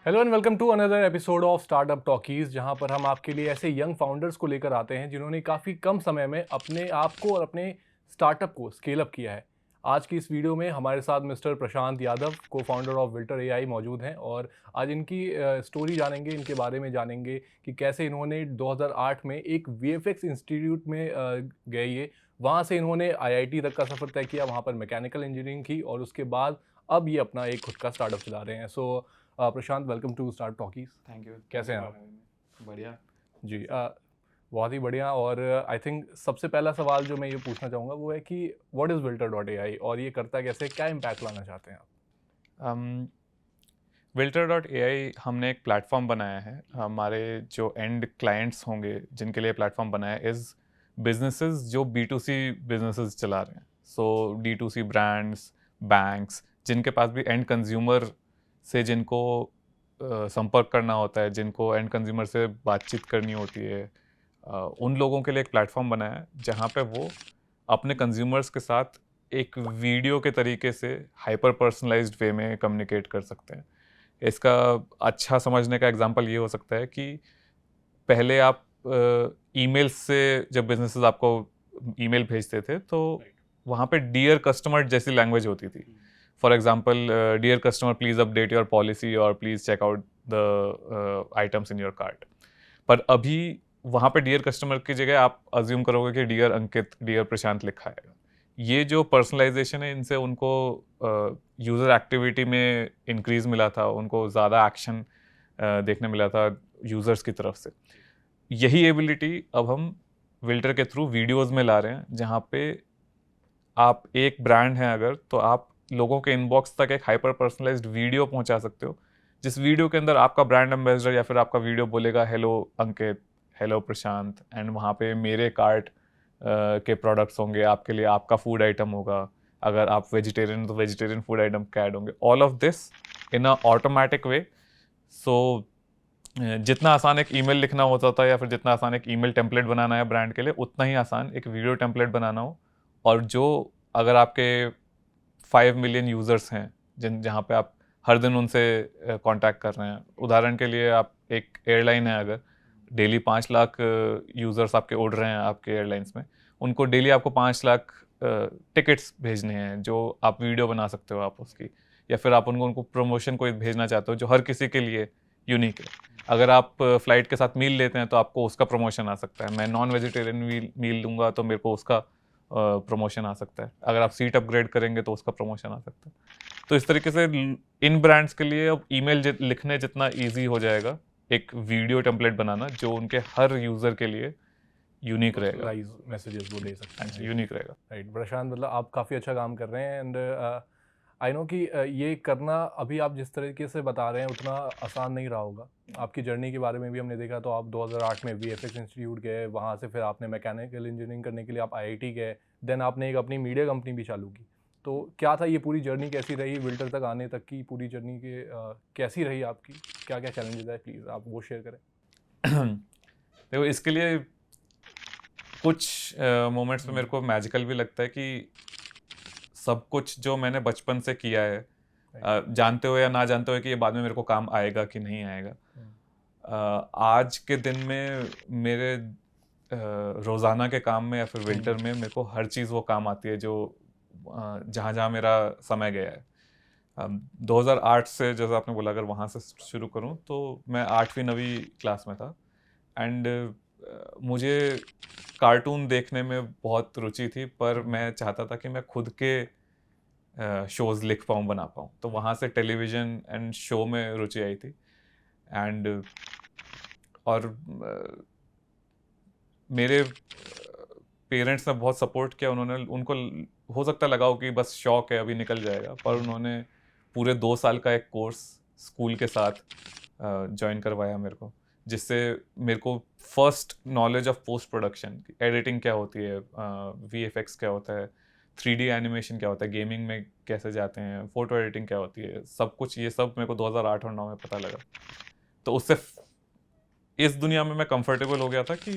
Hello and welcome to another episode of Startup Talkies, जहां पर हम आपके लिए ऐसे यंग फाउंडर्स को लेकर आते हैं जिन्होंने काफ़ी कम समय में अपने आप को और अपने स्टार्टअप को स्केल अप किया है। आज की इस वीडियो में हमारे साथ मिस्टर प्रशांत यादव, को फाउंडर ऑफ विल्टर एआई, मौजूद हैं और आज इनकी स्टोरी जानेंगे, इनके बारे में जानेंगे कि कैसे इन्होंने 2008 में एक वीएफएक्स इंस्टीट्यूट में गए, ये वहाँ से इन्होंने आईआईटी तक का सफ़र तय किया, वहाँ पर मैकेनिकल इंजीनियरिंग की और उसके बाद अब ये अपना एक खुद का स्टार्टअप चला रहे हैं। So Prashant, welcome to Start Talkies. Thank you. कैसे हैं आप? बढ़िया जी, बहुत ही बढ़िया। और आई थिंक सबसे पहला सवाल जो मैं ये पूछना चाहूँगा वो है कि व्हाट इज़ विल्टर डॉट एआई और ये करता कैसे, क्या इम्पैक्ट लाना चाहते हैं आप? Wilter.ai हमने एक प्लेटफॉर्म बनाया है। हमारे जो एंड क्लाइंट्स होंगे जिनके लिए प्लेटफॉर्म बनाया है इज़ बिजनेसेस जो B2C बिजनेसेस चला रहे हैं। सो D2C ब्रांड्स, बैंक्स, जिनके पास भी एंड कंज्यूमर से जिनको संपर्क करना होता है, जिनको एंड कंज्यूमर से बातचीत करनी होती है, उन लोगों के लिए एक प्लेटफॉर्म बनाया है जहाँ पे वो अपने कंज्यूमर्स के साथ एक वीडियो के तरीके से हाइपर पर्सनलाइज्ड वे में कम्युनिकेट कर सकते हैं। इसका अच्छा समझने का एग्जांपल ये हो सकता है कि पहले आप ईमेल से जब बिजनेसेस आपको ईमेल भेजते थे तो वहाँ पे डियर कस्टमर जैसी लैंग्वेज होती थी। For example, dear customer please update your policy और please check out the items in your cart. पर अभी वहाँ पे डियर कस्टमर की जगह आप अज्यूम करोगे कि डियर अंकित, डियर प्रशांत लिखा है। ये जो पर्सनलाइजेशन है, इनसे उनको यूज़र एक्टिविटी में इंक्रीज मिला था, उनको ज़्यादा एक्शन देखने मिला था यूज़र्स की तरफ से। यही एबिलिटी अब हम विल्टर के थ्रू वीडियोस में ला रहे हैं, जहाँ पे आप एक ब्रांड हैं अगर, तो आप लोगों के इनबॉक्स तक एक हाइपर पर्सनलाइज्ड वीडियो पहुंचा सकते हो, जिस वीडियो के अंदर आपका ब्रांड एम्बेसडर या फिर आपका वीडियो बोलेगा hello Ankit, hello Prashant, and वहाँ पे मेरे कार्ट के प्रोडक्ट्स होंगे, आपके लिए आपका फूड आइटम होगा, अगर आप वेजिटेरियन तो वेजिटेरियन फूड आइटम का ऐड होंगे, all of this in a automatic way. So जितना आसान एक ईमेल लिखना होता था या फिर जितना आसान एक ईमेल टेम्पलेट बनाना है ब्रांड के लिए, उतना ही आसान एक वीडियो टेम्पलेट बनाना हो। और जो अगर आपके 5 मिलियन यूज़र्स हैं जहाँ पे आप हर दिन उनसे कांटेक्ट कर रहे हैं, उदाहरण के लिए आप एक एयरलाइन है, अगर डेली 5 लाख यूज़र्स आपके उड़ रहे हैं आपके एयरलाइंस में, उनको डेली आपको 5 लाख टिकट्स भेजने हैं जो आप वीडियो बना सकते हो आप उसकी, या फिर आप उनको प्रमोशन कोई भेजना चाहते हो जो हर किसी के लिए यूनिक है। अगर आप फ्लाइट के साथ मील लेते हैं तो आपको उसका प्रमोशन आ सकता है। मैं नॉन वेजिटेरियन मील लूँगा तो मेरे को उसका प्रमोशन आ सकता है। अगर आप सीट अपग्रेड करेंगे तो उसका प्रमोशन आ सकता है। तो इस तरीके से इन ब्रांड्स के लिए अब ईमेल लिखने जितना ईजी हो जाएगा, एक वीडियो टेम्पलेट बनाना जो उनके हर यूज़र के लिए यूनिक रहेगा, पर्सनलाइज मैसेजेस वो दे सकते हैं। यूनिक रहेगा। राइट प्रशांत, मतलब आप काफ़ी अच्छा काम कर रहे हैं एंड आई नो कि ये करना अभी आप जिस तरीके से बता रहे हैं उतना आसान नहीं रहा होगा। आपकी जर्नी के बारे में भी हमने देखा, तो आप 2008 में वीएफएक्स इंस्टीट्यूट गए, वहाँ से फिर आपने मैकेनिकल इंजीनियरिंग करने के लिए आप आईआईटी गए, देन आपने एक अपनी मीडिया कंपनी भी चालू की। तो क्या था ये पूरी जर्नी, कैसी रही विल्टर तक आने तक की पूरी जर्नी के कैसी रही आपकी, क्या क्या चैलेंजेस है, प्लीज़ आप वो शेयर करें। देखो, इसके लिए कुछ मोमेंट्स में मेरे को मैजिकल भी लगता है कि सब कुछ जो मैंने बचपन से किया है, जानते हुए या ना जानते हुए कि ये बाद में मेरे को काम आएगा कि नहीं आएगा, आज के दिन में मेरे रोज़ाना के काम में या फिर विंटर में मेरे को हर चीज़ वो काम आती है जो जहाँ जहाँ मेरा समय गया है। 2008 से, जैसे आपने बोला, अगर वहाँ से शुरू करूँ तो मैं 8वीं 9वीं क्लास में था एंड मुझे कार्टून देखने में बहुत रुचि थी, पर मैं चाहता था कि मैं खुद के शोज़ लिख पाऊँ, बना पाऊँ। तो वहाँ से टेलीविज़न एंड शो में रुचि आई थी। एंड और मेरे पेरेंट्स ने बहुत सपोर्ट किया। उनको हो सकता लगा हो कि बस शौक है, अभी निकल जाएगा, पर उन्होंने पूरे 2 साल का एक कोर्स स्कूल के साथ ज्वाइन करवाया मेरे को, जिससे मेरे को first knowledge of post production, editing क्या होती है, VFX क्या होता है, 3D एनिमेशन क्या होता है, गेमिंग में कैसे जाते हैं, फोटो एडिटिंग क्या होती है, सब कुछ ये सब मेरे को 2008 और 9 में पता लगा। तो उससे इस दुनिया में मैं कंफर्टेबल हो गया था कि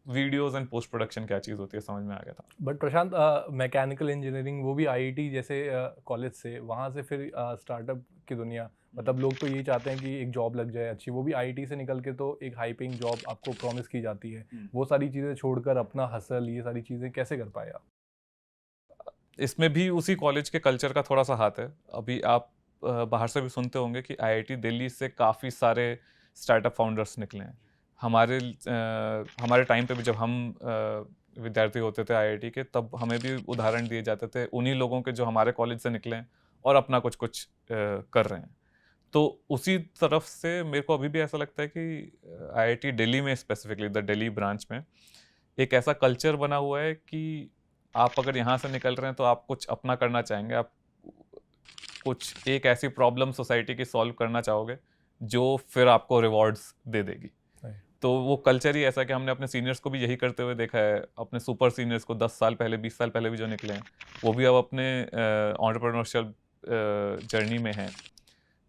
वीडियोस एंड पोस्ट प्रोडक्शन क्या चीज़ होती है, समझ में आ गया था। बट प्रशांत, मैकेनिकल इंजीनियरिंग वो भी आईआईटी जैसे कॉलेज से, वहाँ से फिर स्टार्टअप की दुनिया, मतलब लोग तो यही चाहते हैं कि एक जॉब लग जाए अच्छी, वो भी आईटी से निकल के तो एक हाई पेइंग जॉब आपको प्रॉमिस की जाती है। वो सारी चीज़ें छोड़कर अपना हसल, ये सारी चीज़ें कैसे कर पाए आप? इसमें भी उसी कॉलेज के कल्चर का थोड़ा सा हाथ है। अभी आप बाहर से भी सुनते होंगे कि आईआईटी दिल्ली से काफ़ी सारे स्टार्टअप फाउंडर्स निकले हैं। हमारे टाइम पे भी जब हम विद्यार्थी होते थे आईआईटी के, तब हमें भी उदाहरण दिए जाते थे उन्हीं लोगों के जो हमारे कॉलेज से निकले हैं और अपना कुछ कुछ कर रहे हैं। तो उसी तरफ से मेरे को अभी भी ऐसा लगता है कि आईआईटी दिल्ली में, स्पेसिफिकली द दिल्ली ब्रांच में, एक ऐसा कल्चर बना हुआ है कि आप अगर यहाँ से निकल रहे हैं तो आप कुछ अपना करना चाहेंगे, आप कुछ एक ऐसी प्रॉब्लम सोसाइटी की सॉल्व करना चाहोगे जो फिर आपको रिवॉर्ड्स दे देगी। तो वो कल्चर ही ऐसा कि हमने अपने सीनियर्स को भी यही करते हुए देखा है। अपने सुपर सीनियर्स को 10 साल पहले, 20 साल पहले भी जो निकले हैं, वो भी अब अपने एंटरप्रेन्योरशिप जर्नी में हैं।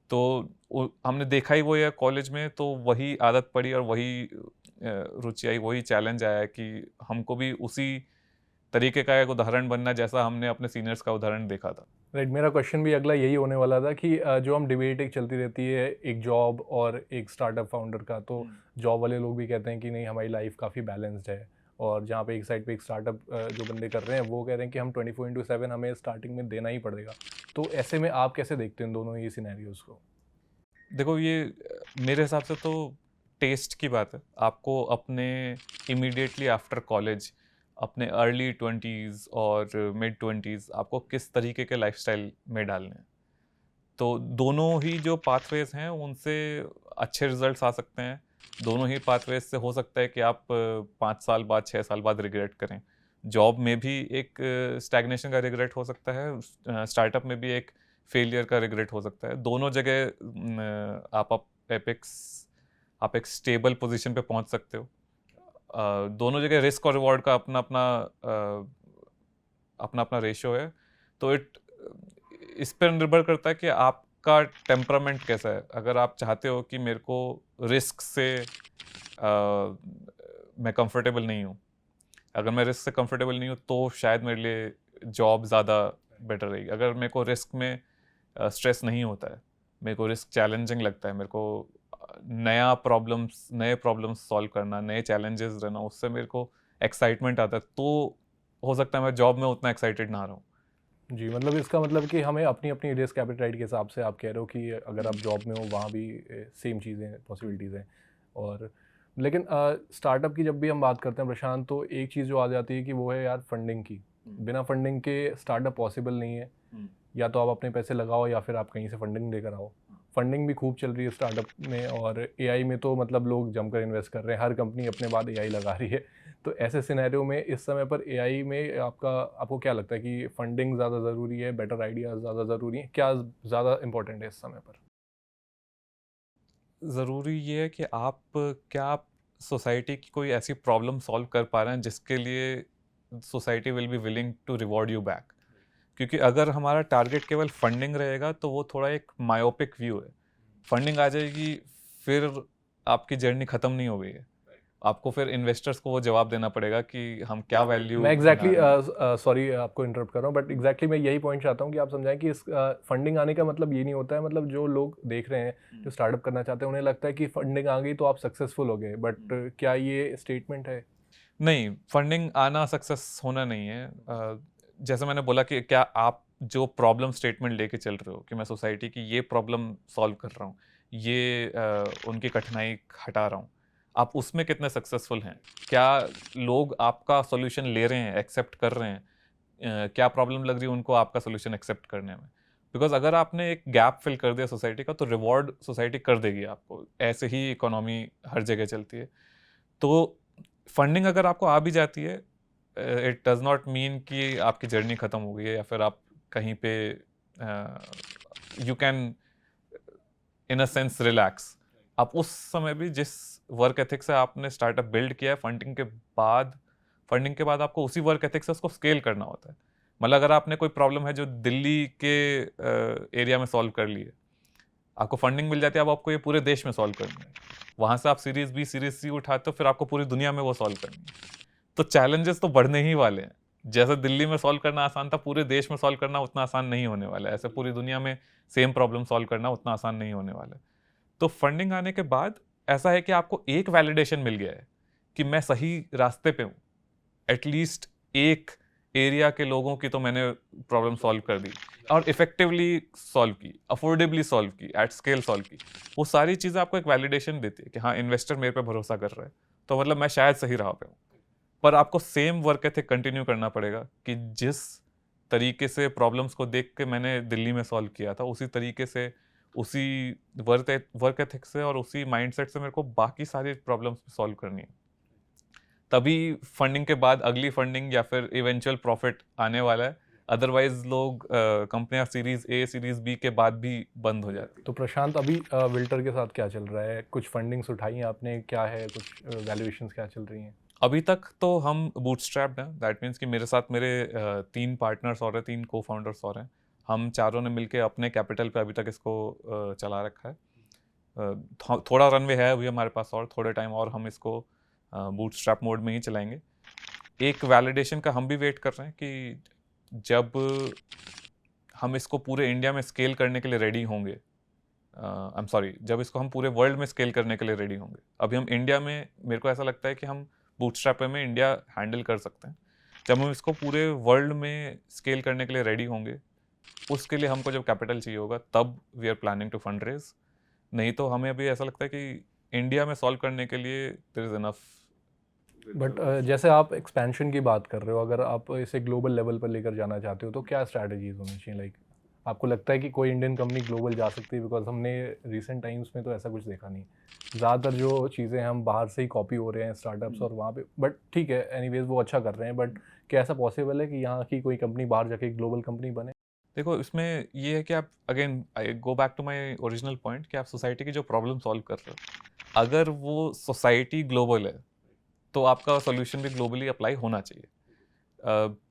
तो हमने देखा ही वो है कॉलेज में, तो वही आदत पड़ी और वही रुचि आई, वही चैलेंज आया कि हमको भी उसी तरीके का एक उदाहरण बनना जैसा हमने अपने सीनियर्स का उदाहरण देखा था। राइट, मेरा क्वेश्चन भी अगला यही होने वाला था कि जो हम डिबेट एक चलती रहती है एक जॉब और एक स्टार्टअप फाउंडर का, तो जॉब वाले लोग भी कहते हैं कि नहीं, हमारी लाइफ काफ़ी बैलेंस्ड है, और जहाँ पे एक साइड पे एक स्टार्टअप जो बंदे कर रहे हैं वो कह रहे हैं कि हम 24/7 हमें स्टार्टिंग में देना ही पड़ेगा। तो ऐसे में आप कैसे देखते हैं दोनों ये सिनेरियोज को? देखो, ये मेरे हिसाब से तो टेस्ट की बात है। आपको अपने इमीडिएटली आफ्टर कॉलेज, अपने अर्ली 20s और मिड 20s आपको किस तरीके के लाइफस्टाइल में डालने हैं। तो दोनों ही जो पाथवेज हैं उनसे अच्छे रिजल्ट्स आ सकते हैं। दोनों ही पाथवेज से हो सकता है कि आप 5 साल बाद, 6 साल बाद रिग्रेट करें। जॉब में भी एक स्टैग्नेशन का रिग्रेट हो सकता है, स्टार्टअप में भी एक फेलियर का रिग्रेट हो सकता है। दोनों जगह आप एक स्टेबल पोजीशन पे पहुंच सकते हो। दोनों जगह रिस्क और रिवॉर्ड का अपना अपना रेशियो है। तो इस पर निर्भर करता है कि आपका टेम्परामेंट कैसा है। अगर आप चाहते हो कि मेरे को रिस्क से मैं कंफर्टेबल नहीं हूँ, अगर मैं रिस्क से कंफर्टेबल नहीं हूँ तो शायद मेरे लिए जॉब ज़्यादा बेटर रहेगी। अगर मेरे को रिस्क में स्ट्रेस नहीं होता है, मेरे को रिस्क चैलेंजिंग लगता है, मेरे को नए प्रॉब्लम्स सॉल्व करना, नए चैलेंजेस रहना, उससे मेरे को एक्साइटमेंट आता है, तो हो सकता है मैं जॉब में उतना एक्साइटेड ना रहूँ। जी, मतलब इसका मतलब कि हमें अपनी अपनी रिस्क एपेटाइट के हिसाब से, आप कह रहे हो कि अगर आप जॉब में हो वहाँ भी सेम चीज़ें, पॉसिबिलिटीज़ हैं। और लेकिन स्टार्टअप की जब भी हम बात करते हैं प्रशांत, तो एक चीज़ जो आ जाती है कि वो है यार फंडिंग की। बिना फंडिंग के स्टार्टअप पॉसिबल नहीं है। या तो आप अपने पैसे लगाओ या फिर आप कहीं से फंडिंग लेकर आओ। फंडिंग भी खूब चल रही है स्टार्टअप में, और एआई में तो मतलब लोग जमकर इन्वेस्ट कर रहे हैं, हर कंपनी अपने बाद एआई लगा रही है। तो ऐसे सिनेरियो में इस समय पर एआई में आपको क्या लगता है कि फंडिंग ज़्यादा ज़रूरी है, बेटर आइडियाज़ ज़्यादा ज़रूरी है, क्या ज़्यादा इम्पोर्टेंट है इस समय पर? ज़रूरी ये है कि आप सोसाइटी की कोई ऐसी प्रॉब्लम सॉल्व कर पा रहे हैं जिसके लिए society will be willing to reward you back. क्योंकि अगर हमारा टारगेट केवल फंडिंग रहेगा तो वो थोड़ा एक मायोपिक व्यू है। फंडिंग आ जाएगी, फिर आपकी जर्नी ख़त्म नहीं हो गई है। आपको फिर इन्वेस्टर्स को वो जवाब देना पड़ेगा कि हम क्या वैल्यू मैं एग्जैक्टली सॉरी आपको इंटरप्ट कर रहा हूँ, बट एग्जैक्टली मैं यही पॉइंट चाहता हूँ कि आप समझाएं कि इस फंडिंग आने का मतलब ये नहीं होता है, मतलब जो लोग देख रहे हैं जो स्टार्टअप करना चाहते हैं उन्हें लगता है कि फंडिंग आ गई तो आप सक्सेसफुल हो गए, बट क्या ये स्टेटमेंट है? नहीं, फंडिंग आना सक्सेस होना नहीं है। जैसे मैंने बोला कि क्या आप जो प्रॉब्लम स्टेटमेंट लेके चल रहे हो कि मैं सोसाइटी की ये प्रॉब्लम सॉल्व कर रहा हूँ, ये उनकी कठिनाई हटा रहा हूँ, आप उसमें कितने सक्सेसफुल हैं? क्या लोग आपका सॉल्यूशन ले रहे हैं, एक्सेप्ट कर रहे हैं? क्या प्रॉब्लम लग रही है उनको आपका सॉल्यूशन एक्सेप्ट करने में? बिकॉज अगर आपने एक गैप फिल कर दिया सोसाइटी का, तो रिवॉर्ड सोसाइटी कर देगी आपको। ऐसे ही इकोनॉमी हर जगह चलती है। तो फंडिंग अगर आपको आ भी जाती है, इट डज नॉट मीन कि आपकी जर्नी ख़त्म हो गई है या फिर आप कहीं पे you can in a sense relax. आप उस समय भी जिस वर्क एथिक से आपने स्टार्टअप बिल्ड किया है, फंडिंग के बाद आपको उसी वर्क एथिक से उसको स्केल करना होता है। मतलब अगर आपने कोई प्रॉब्लम है जो दिल्ली के एरिया में सॉल्व कर ली है, आपको फंडिंग मिल जाती है, अब आपको ये पूरे देश में सॉल्व करनी है। वहाँ से आप सीरीज बी, सीरीज सी उठाते हो, फिर आपको पूरी दुनिया में वो सॉल्व करनी है। तो चैलेंजेस तो बढ़ने ही वाले हैं। जैसे दिल्ली में सॉल्व करना आसान था, पूरे देश में सॉल्व करना उतना आसान नहीं होने वाला है। ऐसे पूरी दुनिया में सेम प्रॉब्लम सॉल्व करना उतना आसान नहीं होने वाला है। तो फंडिंग आने के बाद ऐसा है कि आपको एक वैलिडेशन मिल गया है कि मैं सही रास्ते पे हूँ। एटलीस्ट एक एरिया के लोगों की तो मैंने प्रॉब्लम सॉल्व कर दी, और इफेक्टिवली सॉल्व की, अफोर्डेबली सॉल्व की, एट स्केल सॉल्व की। वो सारी चीज़ें आपको एक वैलिडेशन देती है कि हाँ, इन्वेस्टर मेरे पे भरोसा कर रहा है, तो मतलब मैं शायद सही राह पे हूँ। पर आपको सेम वर्क एथिक कंटिन्यू करना पड़ेगा कि जिस तरीके से प्रॉब्लम्स को देख के मैंने दिल्ली में सॉल्व किया था, उसी तरीके से, उसी वर्क एथिक से और उसी माइंडसेट से मेरे को बाकी सारी प्रॉब्लम्स सॉल्व करनी है। तभी फंडिंग के बाद अगली फंडिंग या फिर इवेंचुअल प्रॉफिट आने वाला है। अदरवाइज लोग कंपनियां सीरीज ए सीरीज बी के बाद भी बंद हो जाती है। तो प्रशांत, अभी विल्टर के साथ क्या चल रहा है? कुछ फंडिंग्स उठाई हैं आपने? क्या है, कुछ वैल्यूएशंस क्या चल रही हैं? अभी तक तो हम बूटस्ट्रैप्ड हैं। दैट मीन्स कि मेरे साथ मेरे 3 पार्टनर्स और हैं, 3 को फाउंडर्स और हैं। हम चारों ने मिलके अपने कैपिटल पे अभी तक इसको चला रखा है। थोड़ा रनवे है अभी हमारे पास, और थोड़े टाइम और हम इसको बूटस्ट्रैप मोड में ही चलाएंगे। एक वैलिडेशन का हम भी वेट कर रहे हैं कि जब हम इसको पूरे इंडिया में स्केल करने के लिए रेडी होंगे, आई एम सॉरी, जब इसको हम पूरे वर्ल्ड में स्केल करने के लिए रेडी होंगे। अभी हम इंडिया में, मेरे को ऐसा लगता है कि हम बूटस्ट्रैप में इंडिया हैंडल कर सकते हैं। जब हम इसको पूरे वर्ल्ड में स्केल करने के लिए रेडी होंगे, उसके लिए हमको जब कैपिटल चाहिए होगा, तब we are planning to fund raise. नहीं तो हमें अभी ऐसा लगता है कि इंडिया में सॉल्व करने के लिए देयर इज इनफ। बट जैसे आप एक्सपेंशन की बात कर रहे हो, अगर आप इसे ग्लोबल लेवल पर लेकर जाना चाहते हो तो क्या स्ट्रैटेजीज होनी चाहिए? लाइक आपको लगता है कि कोई इंडियन कंपनी ग्लोबल जा सकती है? बिकॉज हमने रिसेंट टाइम्स में तो ऐसा कुछ देखा नहीं। ज़्यादातर जो चीज़ें हम बाहर से ही कॉपी हो रहे हैं स्टार्टअप्स, और वहाँ पे, बट ठीक है, एनीवेज वो अच्छा कर रहे हैं। बट क्या ऐसा पॉसिबल है कि यहाँ की कोई कंपनी बाहर जाके एक ग्लोबल कंपनी बने? देखो, इसमें ये है कि आप, again I go back to my original point, कि आप सोसाइटी की जो प्रॉब्लम सॉल्व कर रहे हो, अगर वो सोसाइटी ग्लोबल है तो आपका सोल्यूशन भी ग्लोबली अप्लाई होना चाहिए।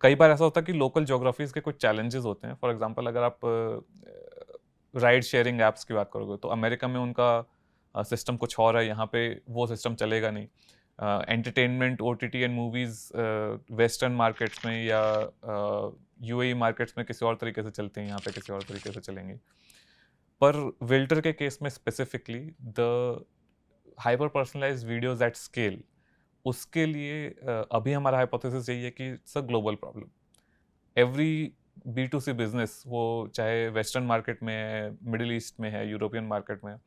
कई बार ऐसा होता है कि लोकल जोग्राफीज़ के कुछ चैलेंजेस होते हैं। फॉर एग्जांपल, अगर आप राइड शेयरिंग ऐप्स की बात करोगे, तो अमेरिका में उनका सिस्टम कुछ और है, यहाँ पे वो सिस्टम चलेगा नहीं। Entertainment, OTT and movies western markets में या यूएई मार्केट्स में किसी और तरीके से चलते हैं, यहाँ पे किसी और तरीके से चलेंगे। पर विल्टर के केस में specifically, the hyper personalised videos at scale, उसके लिए अभी हमारा हाइपोथेसिस यही है कि it's a global problem. Every B2C business, वो चाहे वेस्टर्न मार्केट में है, मिडिल ईस्ट में है, यूरोपियन मार्केट में है,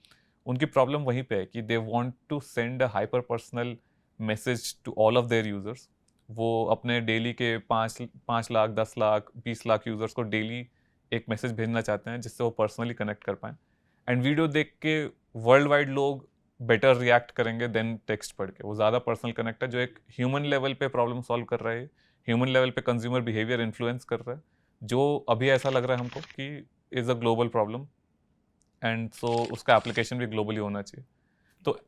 उनकी प्रॉब्लम वहीं पे है कि they want to send a hyper personal message to all of their users. वो अपने डेली के 5 लाख, 10 लाख, 20 लाख यूजर्स को डेली एक मैसेज भेजना चाहते हैं जिससे वो पर्सनली कनेक्ट कर पाएँ। एंड वीडियो देख के वर्ल्ड वाइड लोग बेटर रिएक्ट करेंगे देन टेक्स्ट पढ़ के। वो ज़्यादा पर्सनल कनेक्ट है, जो एक ह्यूमन लेवल पे प्रॉब्लम सॉल्व कर रहा है, ह्यूमन लेवल पे कंज्यूमर बिहेवियर इन्फ्लुएंस कर रहा है, जो अभी ऐसा लग रहा है हमको कि is a global problem, and so उसका एप्लीकेशन भी ग्लोबली होना चाहिए। तो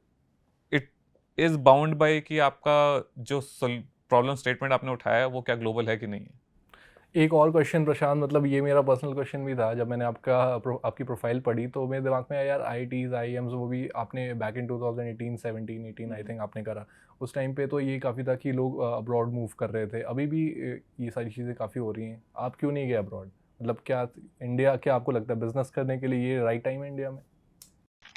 इट इज़ बाउंड बाय कि आपका जो प्रॉब्लम स्टेटमेंट आपने उठाया है वो क्या ग्लोबल है कि नहीं है। एक और क्वेश्चन प्रशांत, मतलब ये मेरा पर्सनल क्वेश्चन भी था। जब मैंने आपकी प्रोफाइल पढ़ी तो मेरे दिमाग में आया, यार IITs IIMs वो भी आपने बैक इन 2018 17 18 आई थिंक आपने करा। उस टाइम पे तो ये काफ़ी था कि लोग अब्रॉड मूव कर रहे थे। अभी भी ये सारी चीज़ें काफ़ी हो रही हैं। आप क्यों नहीं गए अब्रॉड? मतलब क्या इंडिया, क्या आपको लगता है बिजनेस करने के लिए ये राइट टाइम है इंडिया में?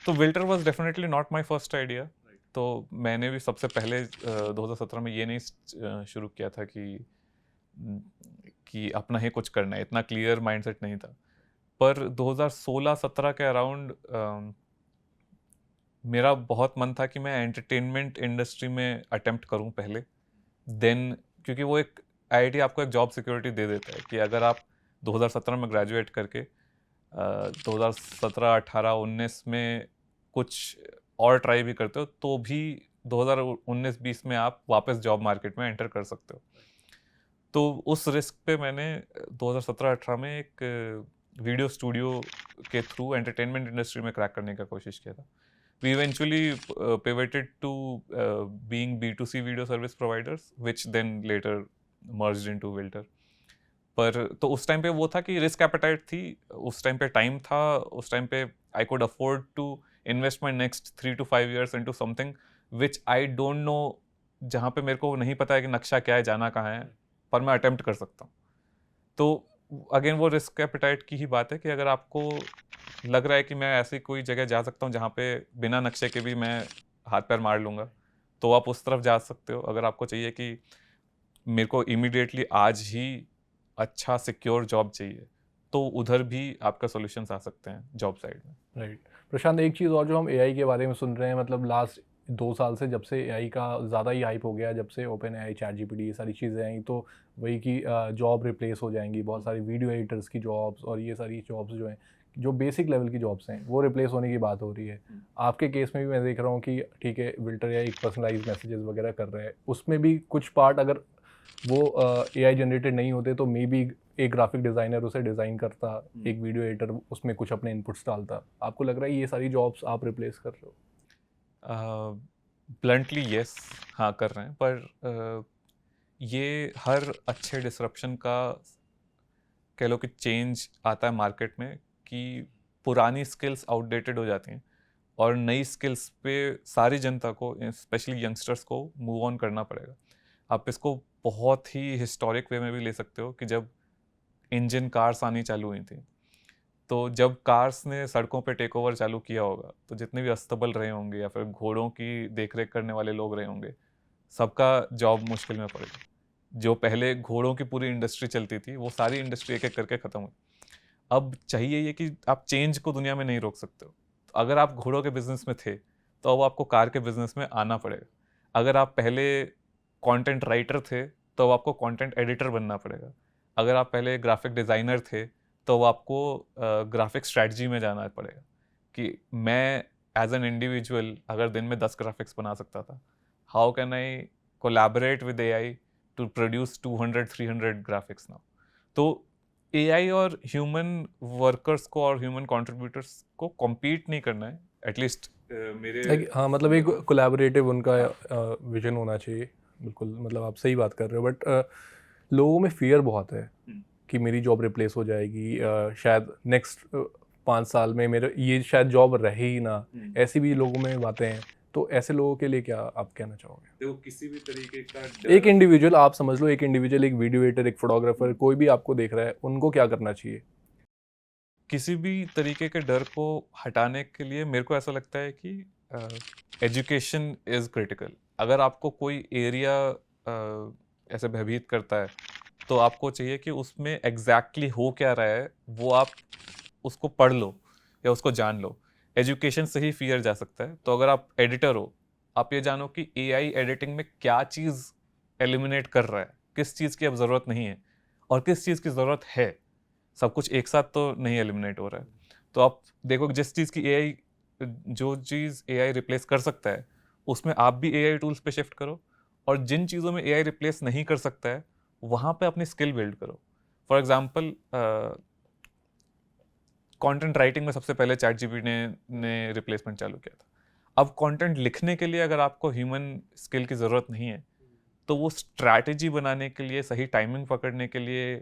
तो Wilter was definitely not my first idea. तो मैंने भी सबसे पहले 2017 में ये नहीं शुरू किया था कि अपना ही कुछ करना है, इतना क्लियर माइंडसेट नहीं था। पर 2016-17 के अराउंड मेरा बहुत मन था कि मैं एंटरटेनमेंट इंडस्ट्री में अटेम्प्ट करूं पहले, देन, क्योंकि वो एक IIT आपको एक जॉब सिक्योरिटी दे देता है कि अगर आप 2017 में ग्रेजुएट करके 2017, 18, 19 में कुछ और ट्राई भी करते हो, तो भी 2019-20 में आप वापस जॉब मार्केट में एंटर कर सकते हो। तो उस रिस्क पे मैंने 2017-18 में एक वीडियो स्टूडियो के थ्रू एंटरटेनमेंट इंडस्ट्री में क्रैक करने का कोशिश किया था। We eventually pivoted to being B2C video service providers, which then later merged into Wilter. पर तो उस टाइम पे वो था कि रिस्क एपेटाइट थी, उस टाइम पे टाइम था, उस टाइम पे I could afford to invest my next 3 to 5 years into something which I don't know, जहाँ पे मेरे को नहीं पता है कि नक्शा क्या है, जाना कहाँ है। पर मैं अटेम्प्ट कर सकता हूँ। तो अगेन वो रिस्क एपेटाइट की ही बात है कि अगर आपको लग रहा है कि मैं ऐसी कोई जगह जा सकता हूँ जहाँ पे बिना नक्शे के भी मैं हाथ पैर मार लूँगा, तो आप उस तरफ जा सकते हो। अगर आपको चाहिए कि मेरे को इमीडिएटली आज ही अच्छा सिक्योर जॉब चाहिए, तो उधर भी आपका सॉल्यूशंस आ सकते हैं जॉब साइड में। राइट। प्रशांत, एक चीज़ और जो हम एआई के बारे में सुन रहे हैं, मतलब लास्ट 2 साल से जब से एआई का ज़्यादा ही हाइप हो गया, जब से ओपन एआई, चैट जीपीटी, ये सारी चीज़ें आई, तो वही कि जॉब रिप्लेस हो जाएंगी, बहुत सारी वीडियो एडिटर्स की जॉब्स और ये सारी जॉब्स जो हैं, जो बेसिक लेवल की जॉब्स हैं, वो रिप्लेस होने की बात हो रही है। आपके केस में भी मैं देख रहा हूँ कि ठीक है, विल्टर या एक पर्सनलाइज मैसेजेस वगैरह कर रहे हैं, उसमें भी कुछ पार्ट अगर वो एआई जनरेटेड नहीं होते तो मे बी एक ग्राफिक डिज़ाइनर उसे डिज़ाइन करता, एक वीडियो एडिटर उसमें कुछ अपने इनपुट्स डालता। आपको लग रहा है ये सारी जॉब्स आप रिप्लेस कर रहे हो? ब्लंटली यस, हाँ कर रहे हैं, पर ये हर अच्छे डिसरप्शन का कह लो कि चेंज आता है मार्केट में, कि पुरानी स्किल्स आउटडेटेड हो जाती हैं और नई स्किल्स पे सारी जनता को, स्पेशली यंगस्टर्स को मूव ऑन करना पड़ेगा। आप इसको बहुत ही हिस्टोरिक वे में भी ले सकते हो कि जब इंजन कार्स आनी चालू हुई थी, तो जब कार्स ने सड़कों पे टेक ओवर चालू किया होगा, तो जितने भी अस्तबल रहे होंगे या फिर घोड़ों की देखरेख करने वाले लोग रहे होंगे, सबका जॉब मुश्किल में पड़ेगा। जो पहले घोड़ों की पूरी इंडस्ट्री चलती थी, वो सारी इंडस्ट्री एक एक करके ख़त्म हुई। अब चाहिए ये कि आप चेंज को दुनिया में नहीं रोक सकते हो। तो अगर आप घोड़ों के बिजनेस में थे, तो अब आपको कार के बिजनेस में आना पड़ेगा। अगर आप पहले कंटेंट राइटर थे, तो अब आपको कंटेंट एडिटर बनना पड़ेगा। अगर आप पहले ग्राफिक डिज़ाइनर थे, तो अब आपको ग्राफिक स्ट्रैटेजी में जाना पड़ेगा कि मैं एज एन इंडिविजुअल अगर दिन में 10 ग्राफिक्स बना सकता था, how can I collaborate with AI to produce 200-300 graphics now. तो एआई और ह्यूमन वर्कर्स को और ह्यूमन कंट्रीब्यूटर्स को कॉम्पीट नहीं करना है, एटलीस्ट मेरे हाँ, मतलब एक कोलैबोरेटिव उनका विजन होना चाहिए। बिल्कुल, मतलब आप सही बात कर रहे हो, बट लोगों में फियर बहुत है कि मेरी जॉब रिप्लेस हो जाएगी, शायद नेक्स्ट 5 साल में मेरे ये शायद जॉब रहे ही ना, ऐसी भी लोगों में बातें हैं। तो ऐसे लोगों के लिए क्या आप कहना चाहोगे? देखो, किसी भी तरीके का एक इंडिविजुअल, आप समझ लो एक इंडिविजुअल, एक वीडियो एडिटर, एक फोटोग्राफर, कोई भी आपको देख रहा है, उनको क्या करना चाहिए? किसी भी तरीके के डर को हटाने के लिए मेरे को ऐसा लगता है कि एजुकेशन इज़ क्रिटिकल। अगर आपको कोई एरिया ऐसे भयभीत करता है, तो आपको चाहिए कि उसमें एग्जैक्टली हो क्या रहा है, वो आप उसको पढ़ लो या उसको जान लो। एजुकेशन से ही फियर जा सकता है। तो अगर आप एडिटर हो, आप ये जानो कि एआई एडिटिंग में क्या चीज़ एलिमिनेट कर रहा है, किस चीज़ की अब ज़रूरत नहीं है और किस चीज़ की ज़रूरत है। सब कुछ एक साथ तो नहीं एलिमिनेट हो रहा है। तो आप देखो कि जिस चीज़ की एआई, जो चीज़ एआई रिप्लेस कर सकता है, उसमें आप भी एआई टूल्स पे शिफ्ट करो, और जिन चीज़ों में एआई रिप्लेस नहीं कर सकता है, वहाँ पे अपनी स्किल बिल्ड करो। फॉर एग्जांपल, कंटेंट राइटिंग में सबसे पहले चैट जीपीटी ने रिप्लेसमेंट चालू किया था। अब कंटेंट लिखने के लिए अगर आपको ह्यूमन स्किल की ज़रूरत नहीं है, तो वो स्ट्रैटेजी बनाने के लिए, सही टाइमिंग पकड़ने के लिए,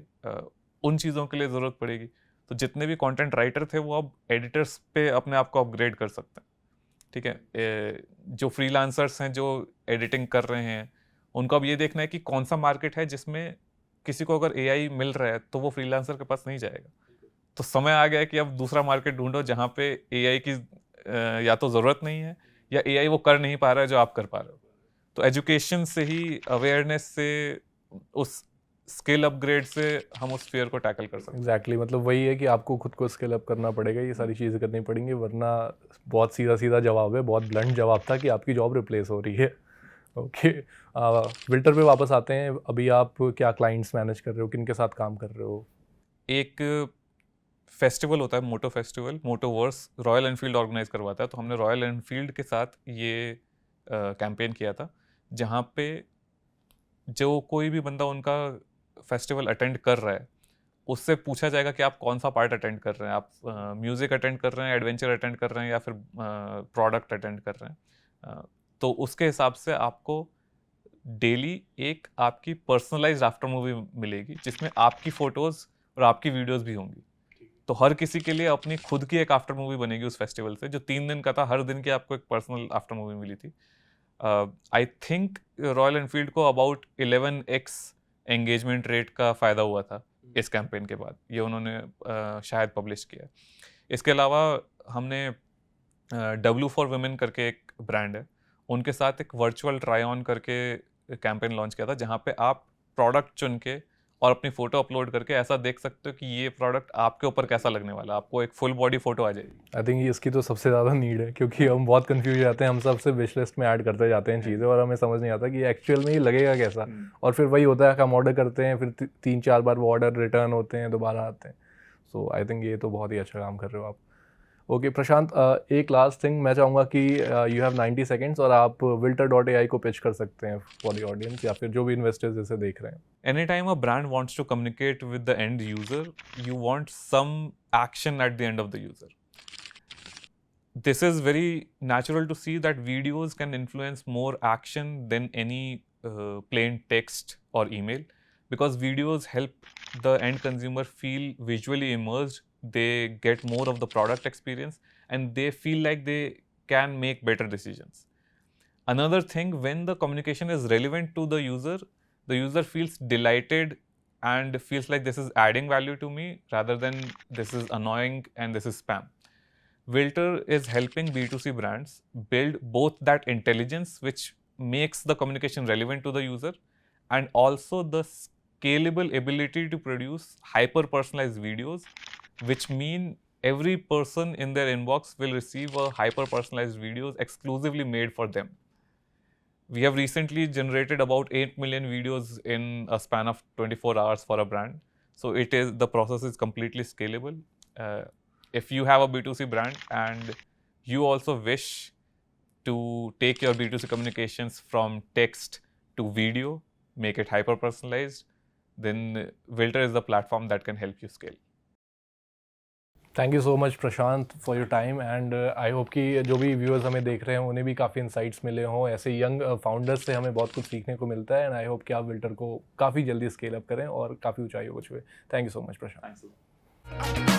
उन चीज़ों के लिए ज़रूरत पड़ेगी। तो जितने भी कंटेंट राइटर थे, वो अब एडिटर्स पे अपने आप को अपग्रेड कर सकते हैं। ठीक है, जो फ्रीलांसर्स हैं जो एडिटिंग कर रहे हैं, उनको अब ये देखना है कि कौन सा मार्केट है जिसमें किसी को अगर एआई मिल रहा है, तो वो फ्रीलांसर के पास नहीं जाएगा। तो समय आ गया है कि अब दूसरा मार्केट ढूंढो जहाँ पे एआई की या तो ज़रूरत नहीं है, या एआई वो कर नहीं पा रहा है जो आप कर पा रहे हो। तो एजुकेशन से ही, अवेयरनेस से, उस स्किल अपग्रेड से हम उस फियर को टैकल कर सकते हैं। एग्जैक्टली, मतलब वही है कि आपको खुद को स्किल अप करना पड़ेगा, ये सारी चीज़ें करनी पड़ेंगी, वरना बहुत सीधा सीधा जवाब है, बहुत ब्लंट जवाब था कि आपकी जॉब रिप्लेस हो रही है। ओके, विल्टर पे वापस आते हैं। अभी आप क्या क्लाइंट्स मैनेज कर रहे हो, किन के साथ काम कर रहे हो? एक फेस्टिवल होता है, moto festival, Motoverse, Royal Enfield organize करवाता है। तो हमने रॉयल एनफील्ड के साथ ये कैंपेन किया था, जहाँ पे जो कोई भी बंदा उनका फेस्टिवल अटेंड कर रहा है, उससे पूछा जाएगा कि आप कौन सा पार्ट अटेंड कर रहे हैं। आप म्यूज़िक अटेंड कर रहे हैं, एडवेंचर अटेंड कर रहे हैं, या फिर प्रोडक्ट अटेंड कर रहे हैं। तो उसके हिसाब से आपको डेली एक आपकी पर्सनलाइज्ड आफ्टर मूवी मिलेगी, जिसमें आपकी फ़ोटोज़ और आपकी वीडियोज़ भी होंगी। तो हर किसी के लिए अपनी खुद की एक आफ्टर मूवी बनेगी उस फेस्टिवल से, जो 3 दिन का था। हर दिन की आपको एक पर्सनल आफ्टर मूवी मिली थी। आई थिंक रॉयल एनफील्ड को अबाउट 11x एंगेजमेंट रेट का फ़ायदा हुआ था इस कैंपेन के बाद, ये उन्होंने शायद पब्लिश किया। इसके अलावा हमने W4Women करके एक ब्रांड है, उनके साथ एक वर्चुअल ट्राई ऑन करके कैंपेन लॉन्च किया था, जहाँ पे आप प्रोडक्ट चुन के और अपनी फ़ोटो अपलोड करके ऐसा देख सकते हो कि ये प्रोडक्ट आपके ऊपर कैसा लगने वाला है, आपको एक फुल बॉडी फ़ोटो आ जाएगी। आई थिंक इसकी तो सबसे ज़्यादा नीड है, क्योंकि हम बहुत कंफ्यूज जाते हैं, हम सबसे विश लिस्ट में ऐड करते जाते हैं चीज़ें और हमें समझ नहीं आता कि एक्चुअल में ये लगेगा कैसा। और फिर वही होता है कि हम ऑर्डर करते हैं, फिर 3-4 बार वो ऑर्डर रिटर्न होते हैं, दोबारा आते हैं। सो आई थिंक ये तो बहुत ही अच्छा काम कर रहे हो आप। ओके प्रशांत, एक लास्ट थिंग मैं चाहूँगा कि यू हैव 90 सेकेंड्स और आप wilter.ai को पिच कर सकते हैं फॉर द ऑडियंस या फिर जो भी इन्वेस्टर्स इसे देख रहे हैं। Anytime a brand wants to communicate with the end user, you want some action at the end of the user. This is very natural to see that videos can influence more action than any plain text or email, because videos help the end consumer feel visually immersed. They get more of the product experience and they feel like they can make better decisions. Another thing, when the communication is relevant to the user feels delighted and feels like this is adding value to me rather than this is annoying and this is spam. Wilter is helping B2C brands build both that intelligence which makes the communication relevant to the user and also the scalable ability to produce hyper-personalized videos, which mean every person in their inbox will receive a hyper-personalized videos exclusively made for them. We have recently generated about 8 million videos in a span of 24 hours for a brand. So the process is completely scalable. If you have a B2C brand and you also wish to take your B2C communications from text to video, make it hyper personalized, then Wilter is the platform that can help you scale. Thank you so much Prashant for your time and I hope कि जो भी viewers हमें देख रहे हैं उन्हें भी काफ़ी इंसाइट्स मिले हों। ऐसे यंग फाउंडर्स से हमें बहुत कुछ सीखने को मिलता है एंड आई होप कि आप विल्टर को काफ़ी जल्दी स्केल अप करें और काफ़ी ऊंचाइयों को छुए। Thank you so much Prashant.